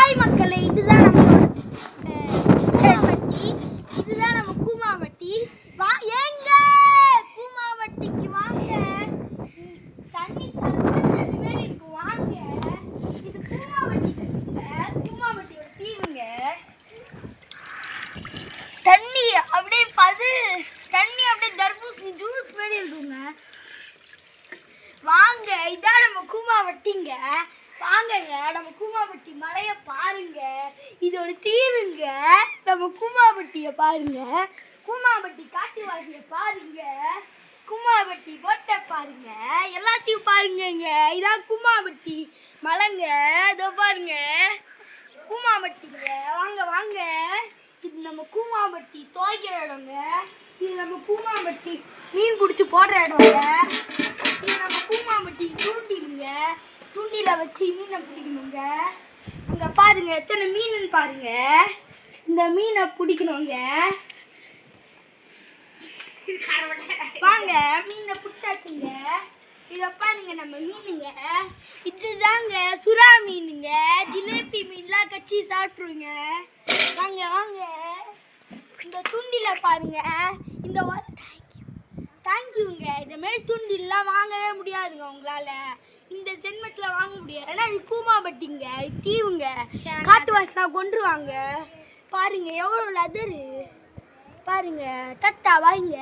Hi மக்களே, இதுதான் நம்மளோட வட்டி. இதுதான் நம்ம கூமாவட்டி. வா ஏங்க கூமாவட்டிக்கு வாங்க. தண்ணி சர்பத் மாதிரி இருக்கு, வாங்க. இது கூமாவட்டி தண்ணிங்க, கூமாவட்டியோட தீவுங்க. தண்ணி அப்படியே தண்ணி அப்படியே தர்பூசணி ஜூஸ் மாதிரி இருக்குங்க. வாங்க, இதான் நம்ம கூமாவட்டிங்க. வாங்கங்க, நம்ம கூமாவட்டி மலையை பாருங்க. இது ஒரு தீவுங்க. நம்ம கூமாவட்டியை பாருங்க, கூமாவட்டி காட்டுவாசியை பாருங்க, கூமாவட்டி போட்டை பாருங்க, எல்லாத்தையும் பாருங்கங்க. இதான் கூமாவட்டி மலைங்க. இதோ பாருங்க கூமாவட்டிங்க. வாங்க வாங்க, இது நம்ம கூமாவட்டி துவைக்கிற இடங்க. இது நம்ம கூமாவட்டி மீன் பிடிச்சி போடுற இடங்க. இது நம்ம கூமாவட்டி தூண்டிலுங்க. தூண்டில வச்சு மீனை பிடிக்கணுங்க. அங்கே பாருங்க எத்தனை மீன் பாருங்க. இந்த மீனை பிடிக்கணுங்க. வாங்க, மீனை பிடிச்சாச்சுங்க. இதை பாருங்க நம்ம மீனுங்க. இதுதாங்க சுறா மீனுங்க. ஜிலேபி மீன்லாம் கச்சி சாப்பிட்ருங்க. வாங்க வாங்க, இந்த தூண்டில பாருங்க. இந்த தேங்க்யூங்க. இந்த மாதிரி தூண்டிலாம் வாங்கவே முடியாதுங்க உங்களால. இந்த ஜென்மத்தில் வாங்க முடியாது. ஏன்னா இது கூமாவட்டிங்க, இது தீவுங்க. காட்டுவாசிலாம் கொண்டுருவாங்க. பாருங்க எவ்வளோ லெதரு பாருங்க. டட்டா வாங்க.